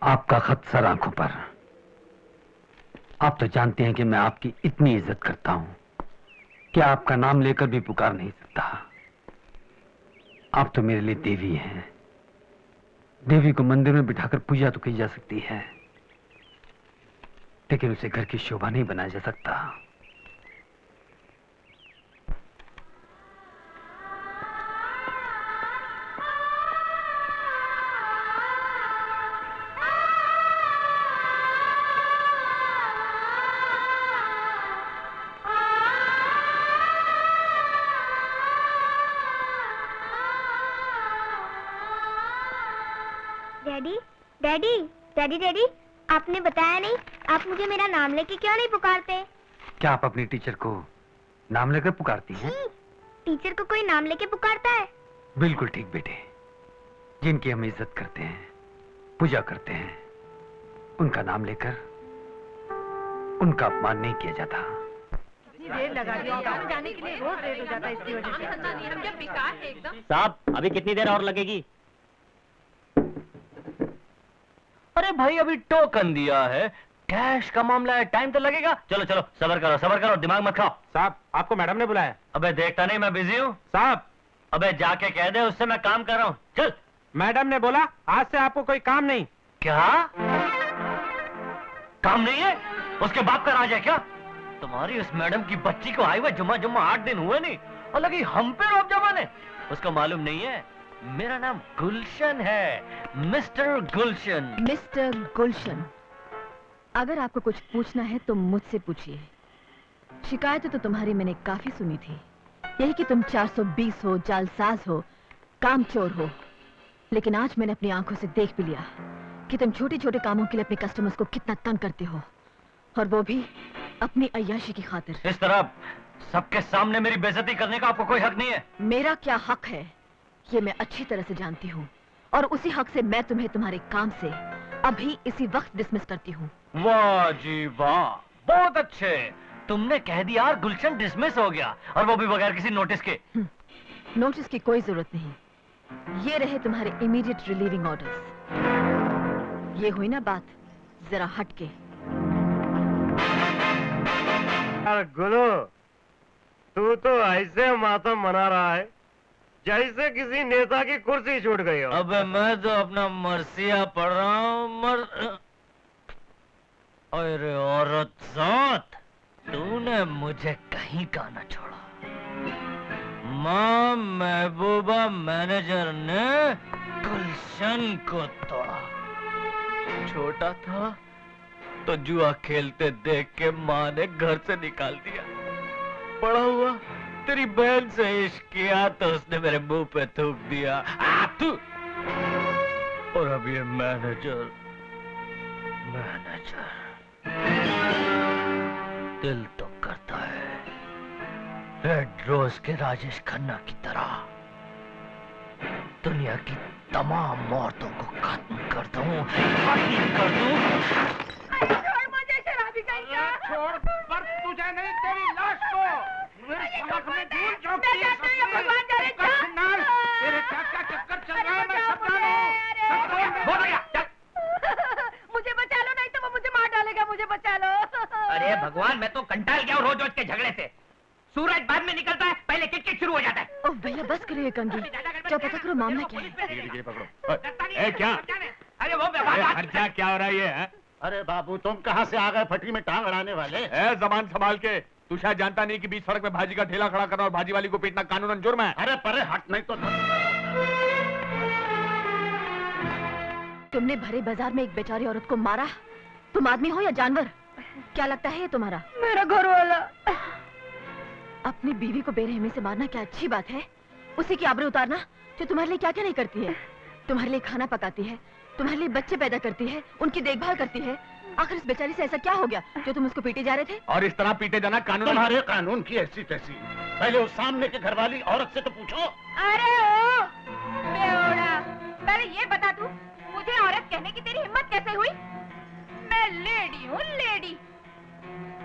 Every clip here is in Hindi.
आपका खत सर आंखों पर। आप तो जानते हैं कि मैं आपकी इतनी इज्जत करता हूं कि आपका नाम लेकर भी पुकार नहीं सकता। आप तो मेरे लिए देवी हैं। देवी को मंदिर में बिठाकर पूजा तो की जा सकती है, लेकिन उसे घर की शोभा नहीं बनाया जा सकता। डैडी डैडी डैडी डैडी, आपने बताया नहीं, आप मुझे मेरा नाम लेके क्यों नहीं पुकारते? क्या आप अपनी टीचर को नाम लेकर पुकारती हैं? टीचर को कोई नाम लेके पुकारता है? बिल्कुल ठीक बेटे। जिनकी हम इज्जत करते हैं, पूजा करते हैं, उनका नाम लेकर उनका अपमान नहीं किया जाता। देर लगा दिया जाने के लिए, रोज लेट हो जाता है इसकी वजह से। साहब अभी कितनी देर और लगेगी? अरे भाई अभी टोकन दिया है, कैश का मामला है, टाइम तो लगेगा। चलो चलो सबर करो, दिमाग मत खाओ। साहब आपको मैडम ने बुलाया। अबे देखता नहीं मैं बिजी हूँ। साहब अबे जाके कह दे उससे मैं काम कर रहा हूँ। चल। मैडम ने बोला आज से आपको कोई काम नहीं। क्या काम नहीं है? उसके बाप का राज है क्या? तुम्हारी उस मैडम की बच्ची को आए हुए जुम्मा 8 दिन हुए नहीं और लगी हम पे रोब जमाने। उसको मालूम नहीं है मेरा नाम गुलशन है, मिस्टर गुलशन। मिस्टर गुलशन, अगर आपको कुछ पूछना है तो मुझसे पूछिए। शिकायतें तो तुम्हारी मैंने काफी सुनी थी, यही कि तुम 420 हो, जालसाज हो, कामचोर हो। लेकिन आज मैंने अपनी आंखों से देख भी लिया कि तुम छोटे छोटे कामों के लिए अपने कस्टमर्स को कितना तंग करते हो, और वो भी अपनी अय्याशी की खातिर। इस तरह सबके सामने मेरी बेइज्जती करने का आपको कोई हक नहीं है। मेरा क्या हक है ये मैं अच्छी तरह से जानती हूँ, और उसी हक से मैं तुम्हें तुम्हारे काम से अभी इसी वक्त डिसमिस करती हूँ। वाह जी वाह, बहुत अच्छे। तुमने कह दिया यार गुलशन डिसमिस हो गया, और वो भी बगैर किसी नोटिस के। नोटिस की कोई जरूरत नहीं। ये रहे तुम्हारे इमीडिएट रिलीविंग ऑर्डर्स। ये हुई ना बात, जरा हटके। गुरु तू तो ऐसे मातम मना रहा है जैसे किसी नेता की कुर्सी छूट गई हो। अबे मैं तो अपना मरसिया पढ़ रहा हूँ। अरे औरत जात, तूने मुझे कहीं का न छोड़ा। माँ महबूबा मैनेजर ने गुलशन को तोड़ा। छोटा था तो जुआ खेलते देख के माँ ने घर से निकाल दिया। बड़ा हुआ तेरी बहन से इश्क किया तो उसने मेरे मुंह पे थूक दिया। तू और अब ये मैनेजर दिल तो करता है रेड रोज के राजेश खन्ना की तरह दुनिया की तमाम औरतों को खत्म कर दूं, छोड़ मुझे शराबी कहीं। छोड़ पर तुझे नहीं, तेरी लाश को भगवान तेरे क्या चक्कर चल रहा है, मैं सब जानूं। मुझे बचा लो, नहीं तो वो मुझे मार डालेगा। मुझे बचा लो। अरे भगवान, मैं तो कंटाल गया हूँ रोज रोज के झगड़े से। सूरज बाद में निकलता है, पहले किट शुरू हो जाता है। ओह भैया बस करिए कंगी, क्या पता करो मामला क्या है। पकड़ो। क्या? अरे वो खर्चा क्या हो रहा है ये? अरे बाबू तुम कहाँ से आ गए फटरी में टांग अड़ाने वाले? जबान संभाल के। तू शायद जानता नहीं कि बीच सड़क में भाजी का ठेला खड़ा करना और भाजी वाली को पीटना कानूनन जुर्म है। अरे परे हट, नहीं तो तुमने भरे बाजार में एक बेचारी औरत को मारा। तुम आदमी हो या जानवर? क्या लगता है ये तुम्हारा? मेरा घर वाला। अपनी बीवी को बेरहमी से मारना क्या अच्छी बात है? उसी की आबरू उतारना जो तुम्हारे लिए क्या क्या नहीं करती है। तुम्हारे लिए खाना पकाती है, तुम्हारे लिए बच्चे पैदा करती है, उनकी देखभाल करती है। आखिर इस बेचारी से ऐसा क्या हो गया जो तुम उसको पीटे जा रहे थे? और इस तरह पीटे जाना कानून? तुम्हारे कानून की ऐसी तैसी। पहले उस सामने के घर वाली औरत से तो पूछो। अरे ओ बेओड़ा, पहले ये बता तू, मुझे औरत कहने की तेरी हिम्मत कैसे हुई? मैं लेडी हूँ, लेडी।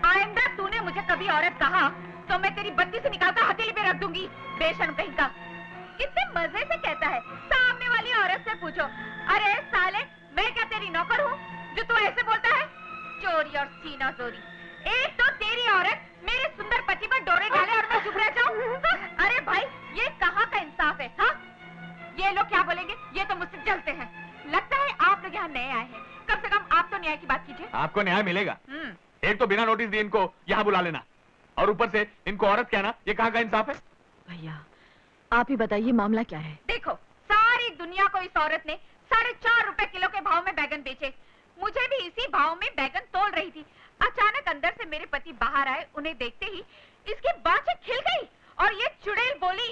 आइंदा तूने मुझे कभी औरत कहा तो मैं तेरी बत्ती से निकालकर हथेली पे रख दूंगी। बेशर्म कहीं का। कितने मजे से कहता है, सामने वाली औरत से पूछो। अरे साले, मैं क्या तेरी नौकर हूँ जो तू ऐसे बोलता है? चोरी और सीना चोरी। एक तो तेरी औरत मेरे सुंदर पति पर डोरे डाले और मैं चुप रह जाऊँ? अरे भाई, ये कहाँ का इंसाफ है? हाँ, ये लोग क्या बोलेंगे? ये तो मुझसे जलते हैं। लगता है आप लोग यहाँ नए आए हैं। कम से कम आप तो न्याय की बात कीजिए। आपको न्याय मिलेगा। एक तो बिना नोटिस दिए इनको यहाँ बुला लेना, और ऊपर से इनको औरत कहना, ये कहाँ का इंसाफ है? भैया, आप ही बताइए मामला क्या है? देखो, सारी दुनिया को इस औरत ने 4.5 रुपए किलो के भाव में बैगन बेचे। मुझे भी इसी भाव में बैगन तोल रही थी। अचानक अंदर से मेरे पति बाहर आए। उन्हें देखते ही इसकी बातें खिल गई और ये चुड़ैल बोली,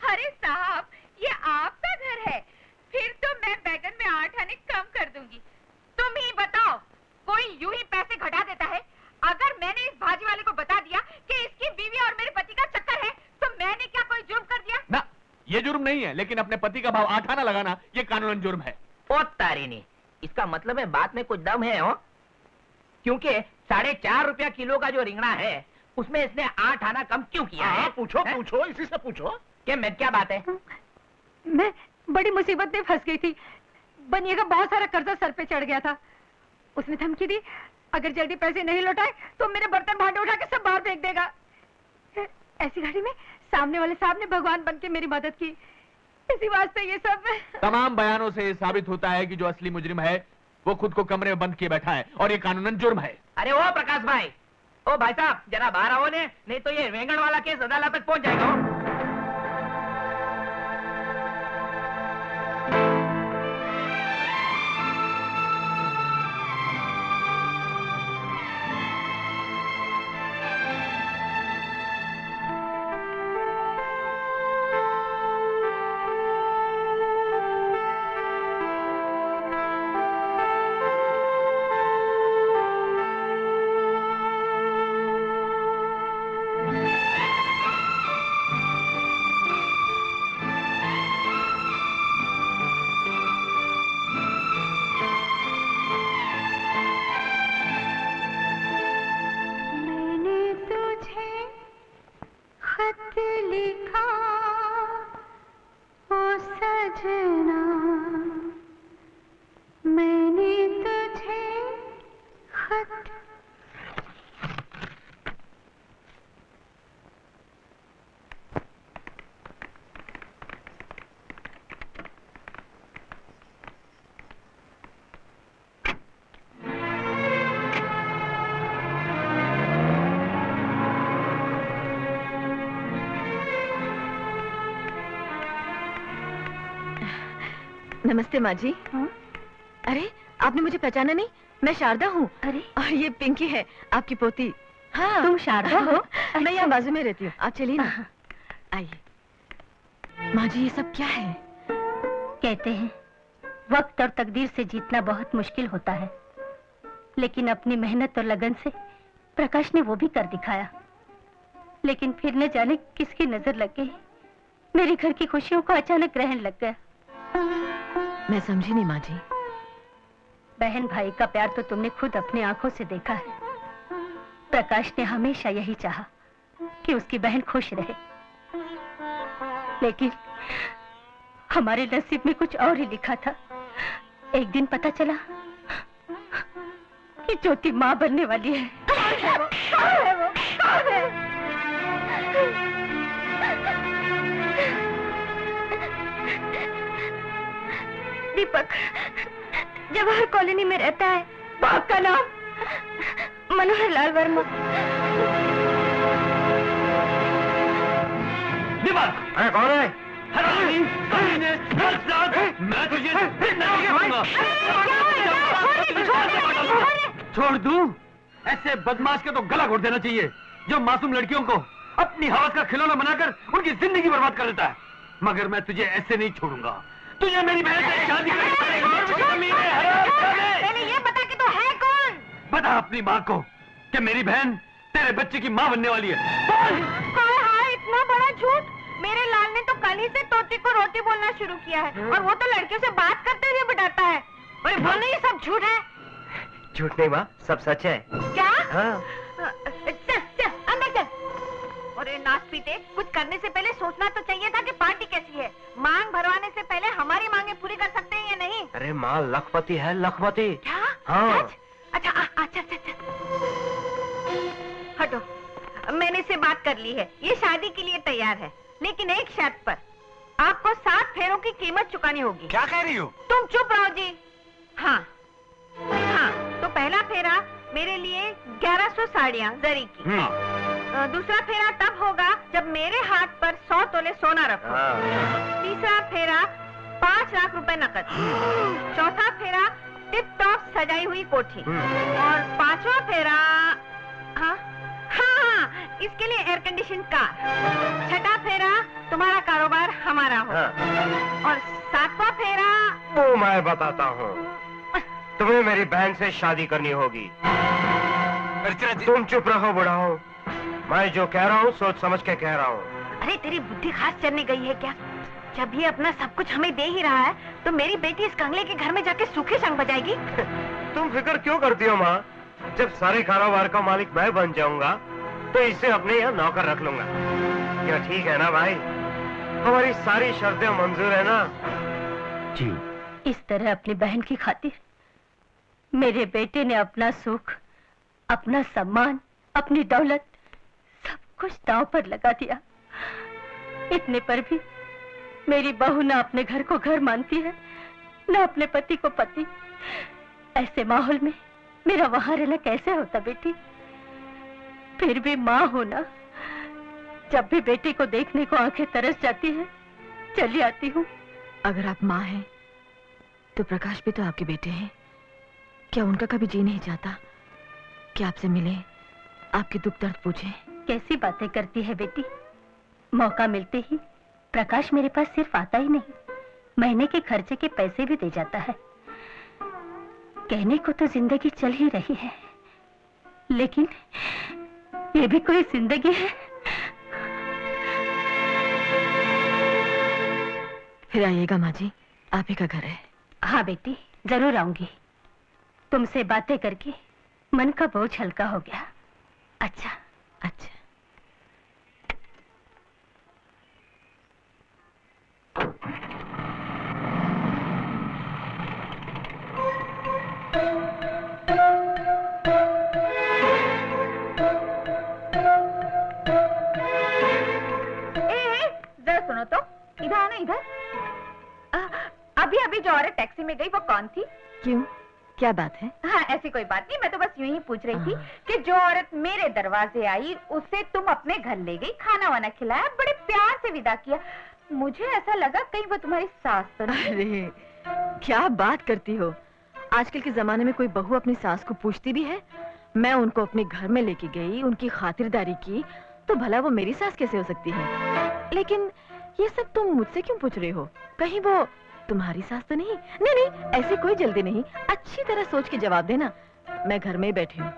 अरे साहब, ये आपका घर है, फिर तो मैं बैगन में 8 आने कम कर दूंगी। तुम ही बताओ, कोई यूं ही पैसे घटा देता है? अगर मैंने इस भाजी वाले को बता दिया कि इसकी बीवी और मेरे पति का चक्कर है, तो मैंने क्या कोई जुर्म कर दिया? ना, ये जुर्म नहीं है, लेकिन अपने पति का भाव 8 आना लगाना ये कानूनन जुर्म है। ओ तारीनी, इसका मतलब है बात में कुछ दम है हो? क्योंकि 4.5 रुपया किलो का जो रिंगना है उसमें इसने 8 आना कम क्यों किया है? पूछो पूछो, इसी से पूछो कि मैं क्या बात है? मैं बड़ी मुसीबत में फंस गई थी। बनिए का बहुत सारा कर्जा सर पे चढ़ गया था। उसने धमकी दी, अगर जल्दी पैसे नहीं लौटाए तो मेरे बर्तन भांडे उठा के सब बाहर फेंक देगा। ऐसी घड़ी में सामने वाले साहब ने भगवान बन के मेरी मदद की। इसी वास्ते ये सब। तमाम बयानों से साबित होता है कि जो असली मुजरिम है वो खुद को कमरे में बंद किए बैठा है, और ये कानूनन जुर्म है। अरे ओ प्रकाश भाई, ओ भाई साहब, जरा बाहर आओ ने, नहीं तो ये वेंगण वाला केस अदालत तक पहुंच जाएगा। नमस्ते माँ जी। अरे, आपने मुझे पहचाना नहीं? मैं शारदा हूँ। अरे, और ये पिंकी है, आपकी पोती। हाँ, तुम शारदा हो? मैं यहाँ बाजू में रहती हूँ। आप चलिए ना, आइए। माँ जी, ये सब क्या है? कहते हैं वक्त और तकदीर से जीतना बहुत मुश्किल होता है, लेकिन अपनी मेहनत और लगन से प्रकाश ने वो भी कर दिखाया। लेकिन फिर न जाने किसकी नजर लग गई, मेरे घर की खुशियों को अचानक ग्रहण लग गया। मैं समझी नहीं माँ जी। बहन भाई का प्यार तो तुमने खुद अपनी आंखों से देखा है। प्रकाश ने हमेशा यही चाहा कि उसकी बहन खुश रहे, लेकिन हमारे नसीब में कुछ और ही लिखा था। एक दिन पता चला कि ज्योति माँ बनने वाली है। कौन है वो? कौन है वो? कौन है? दीपक जवाहर कॉलोनी में रहता है। बाप का नाम मनोहर लाल वर्मा। दीपक, अरे कौन है? मैं तुझे छोड़ दूं? ऐसे बदमाश के तो गला घोट देना चाहिए जो मासूम लड़कियों को अपनी हवस का खिलौना बनाकर उनकी जिंदगी बर्बाद कर देता है। मगर मैं तुझे ऐसे नहीं छोड़ूंगा। तुझे मेरी बहन से शादी पहले ये बता कि तू है कौन? बता अपनी माँ को कि मेरी बहन तेरे बच्चे की माँ बनने वाली है। हाँ, इतना बड़ा झूठ। मेरे लाल ने तो कल ही से तोती को रोटी बोलना शुरू किया है, और वो तो लड़कियों से बात करते हुए बताता है। अरे बोलने ये सब झूठ है। झूठ नहीं माँ, सब सच है। क्या? हाँ। चल चल अंदर चल। अरे नाच पीते, कुछ करने से पहले सोचना तो चाहिए था कि पार्टी कैसी है। मांग भरवाने से पहले हमारी मांगे पूरी कर सकते हैं या नहीं? अरे माँ लखपति है, लखपति। क्या? हाँ। अच्छा अच्छा अच्छा, हटो। मैंने इससे बात कर ली है, ये शादी के लिए तैयार है, लेकिन एक शर्त पर। आपको 7 फेरों की कीमत चुकानी होगी। क्या कह रही हो? तुम चुप रहो जी। हाँ हाँ, तो पहला फेरा मेरे लिए 1100 साड़ियाँ जरी की। दूसरा फेरा तब होगा जब मेरे हाथ पर 100 तोले सोना रखो। तीसरा फेरा 5 लाख रुपए नकद। चौथा फेरा टिप टॉप सजाई हुई कोठी। और 5वां फेरा, हाँ हाँ, इसके लिए एयर कंडीशन कार। 6ठा फेरा तुम्हारा कारोबार हमारा हो। और 7वां फेरा वो मैं बताता हूँ। तुम्हें मेरी बहन से शादी करनी होगी। तुम चुप रहो बुढ़ाओ, मैं जो कह रहा हूँ सोच समझ के कह रहा हूँ। अरे तेरी बुद्धि खास चलने गई है क्या? जब ये अपना सब कुछ हमें दे ही रहा है, तो मेरी बेटी इस कंगले के घर में जाके सूखे संग बजाएगी। तुम फिक्र क्यों करती हो माँ? जब सारे कारोबार का मालिक मैं बन जाऊंगा, तो इसे अपने यहाँ नौकर रख लूंगा। क्या ठीक है ना भाई? हमारी सारी शर्तें मंजूर है ना? जी। इस तरह अपनी बहन की खातिर मेरे बेटे ने अपना सुख, अपना सम्मान, अपनी दौलत सब कुछ दांव पर लगा दिया। इतने पर भी मेरी बहू न अपने घर को घर मानती है, न अपने पति को पति। ऐसे माहौल में मेरा वहां रहना कैसे होता बेटी? फिर भी माँ हो ना, जब भी बेटी को देखने को आंखें तरस जाती है, चली आती हूँ। अगर आप माँ हैं, तो प्रकाश भी तो आपके बेटे हैं। क्या उनका कभी जी नहीं चाहता कि आपसे मिले, आपके दुख दर्द पूछे? कैसी बातें करती है बेटी? मौका मिलते ही प्रकाश मेरे पास सिर्फ आता ही नहीं, महीने के खर्चे के पैसे भी दे जाता है। कहने को तो जिंदगी चल ही रही है, लेकिन ये भी कोई जिंदगी है? फिर आइएगा माँ जी, आप ही का घर है। हाँ बेटी, जरूर आऊंगी। तुमसे बातें करके मन का बोझ हल्का हो गया। अच्छा अच्छा। जरा सुनो तो, इधर आना इधर। अभी अभी जो औरत टैक्सी में गई वो कौन थी? क्यों, क्या बात है? हाँ ऐसी कोई बात नहीं, मैं तो बस यूं ही पूछ रही थी कि जो औरत मेरे दरवाजे आई उसे तुम अपने घर ले गई, खाना वाना खिलाया, बड़े प्यार से विदा किया। मुझे ऐसा लगा कहीं वो तुम्हारी सास तो नहीं। अरे क्या बात करती हो? आजकल के जमाने में कोई बहू अपनी सास को पूछती भी है? मैं उनको अपने घर में लेके गई, उनकी खातिरदारी की, तो भला वो मेरी सास कैसे हो सकती है? लेकिन ये सब तुम मुझसे क्यों पूछ रहे हो? कहीं वो तुम्हारी सास तो नहीं? नहीं नहीं, ऐसी कोई जल्दी नहीं, अच्छी तरह सोच के जवाब देना। मैं घर में ही बैठी हूँ।